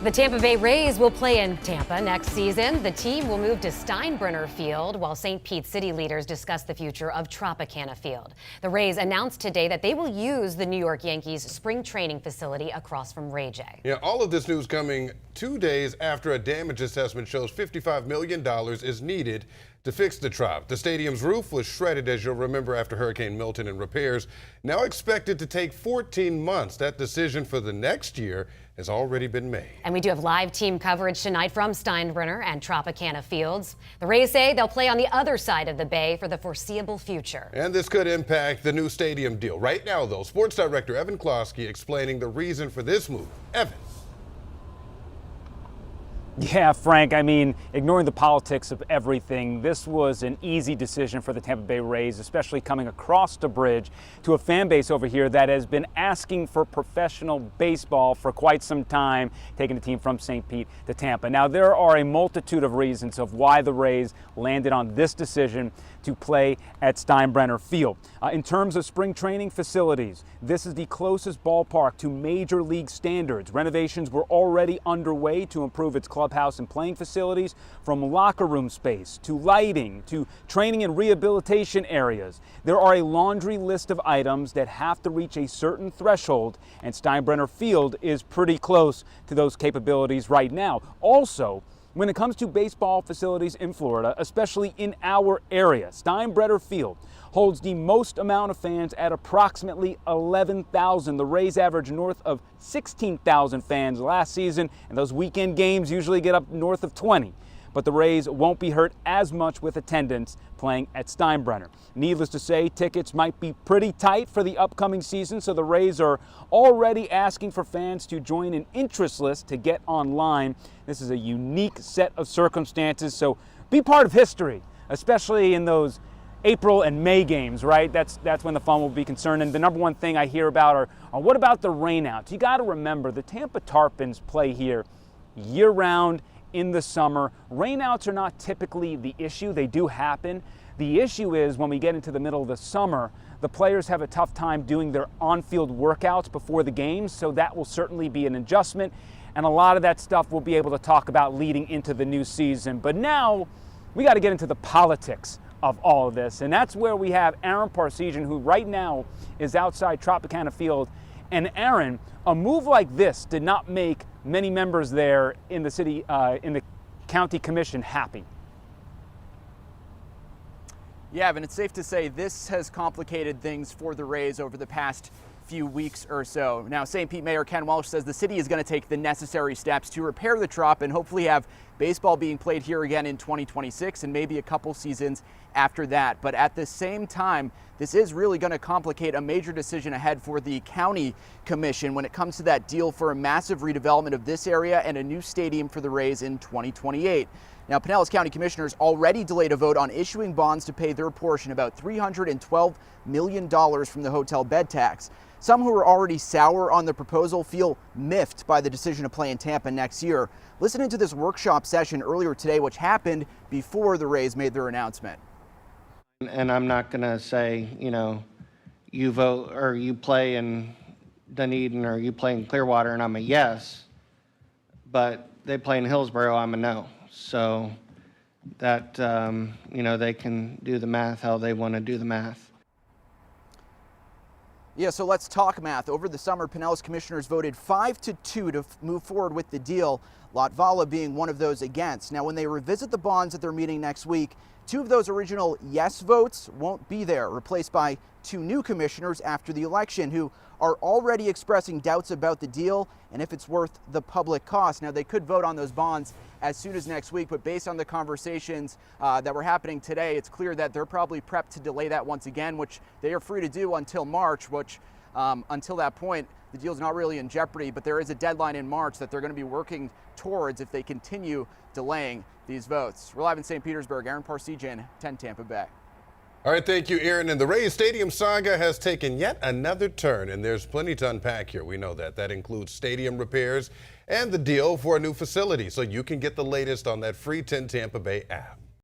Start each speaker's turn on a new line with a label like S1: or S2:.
S1: The Tampa Bay Rays will play in Tampa next season. The team will move to Steinbrenner Field while St. Pete city leaders discuss the future of Tropicana Field. The Rays announced today that they will use the New York Yankees spring training facility across from Ray J.
S2: Yeah, all of this news coming 2 days after a damage assessment shows $55 million is needed to fix the Trop. The stadium's roof was shredded, as you'll remember, after Hurricane Milton, and repairs now expected to take 14 months. That decision for the next year has already been made.
S1: And we do have live team coverage tonight from Steinbrenner and Tropicana Fields. The Rays say they'll play on the other side of the bay for the foreseeable future.
S2: And this could impact the new stadium deal. Right now, though, Sports Director Evan Klosky explaining the reason for this move. Evan.
S3: Yeah, Frank, I mean, ignoring the politics of everything, this was an easy decision for the Tampa Bay Rays, especially coming across the bridge to a fan base over here that has been asking for professional baseball for quite some time, taking the team from St. Pete to Tampa. Now, there are a multitude of reasons of why the Rays landed on this decision to play at Steinbrenner Field. In terms of spring training facilities, this is the closest ballpark to major league standards. Renovations were already underway to improve its clubhouse and playing facilities, from locker room space to lighting to training and rehabilitation areas. There are a laundry list of items that have to reach a certain threshold, and Steinbrenner Field is pretty close to those capabilities right now. Also, when it comes to baseball facilities in Florida, especially in our area, Steinbrenner Field holds the most amount of fans at approximately 11,000. The Rays average north of 16,000 fans last season, and those weekend games usually get up north of 20. But the Rays won't be hurt as much with attendance playing at Steinbrenner. Needless to say, tickets might be pretty tight for the upcoming season, so the Rays are already asking for fans to join an interest list to get online. This is a unique set of circumstances, so be part of history, especially in those April and May games, right? That's when the fun will be concerned. And the number one thing I hear about are what about the rainouts? You got to remember, the Tampa Tarpons play here year-round in the summer. Rainouts are not typically the issue. They do happen. The issue is when we get into the middle of the summer, the players have a tough time doing their on-field workouts before the games, so that will certainly be an adjustment. And a lot of that stuff we'll be able to talk about leading into the new season. But now we got to get into the politics of all of this, and that's where we have Aaron Parsegian, who right now is outside Tropicana Field. And Aaron, a move like this did not make many members there in the city, in the county commission happy.
S4: Yeah, and it's safe to say this has complicated things for the Rays over the past few weeks or so. Now, St. Pete Mayor Ken Welch says the city is going to take the necessary steps to repair the Trop and hopefully have baseball being played here again in 2026 and maybe a couple seasons after that. But at the same time, this is really going to complicate a major decision ahead for the county commission when it comes to that deal for a massive redevelopment of this area and a new stadium for the Rays in 2028. Now, Pinellas County commissioners already delayed a vote on issuing bonds to pay their portion, about $312 million from the hotel bed tax. Some who are already sour on the proposal feel miffed by the decision to play in Tampa next year. Listening to this workshop session earlier today, which happened before the Rays made their announcement.
S5: And I'm not going to say, you know, you vote or you play in Dunedin or you play in Clearwater and I'm a yes, but they play in Hillsborough, I'm a no. So that, you know, they can do the math how they want to do the math.
S4: Yeah, so let's talk math. Over the summer, Pinellas commissioners voted 5-2 to move forward with the deal, Latvala being one of those against. Now, when they revisit the bonds at their meeting next week, 2 of those original yes votes won't be there, replaced by 2 new commissioners after the election who are already expressing doubts about the deal and if it's worth the public cost. Now, they could vote on those bonds as soon as next week, but based on the conversations that were happening today, it's clear that they're probably prepped to delay that once again, which they are free to do until March, which until that point, the deal's not really in jeopardy, but there is a deadline in March that they're going to be working towards if they continue delaying these votes. We're live in St. Petersburg. Aaron Parsegian, 10 Tampa Bay.
S2: All right, thank you, Aaron. And the Rays Stadium saga has taken yet another turn, and there's plenty to unpack here. We know that. That includes stadium repairs and the deal for a new facility. So you can get the latest on that free 10 Tampa Bay app.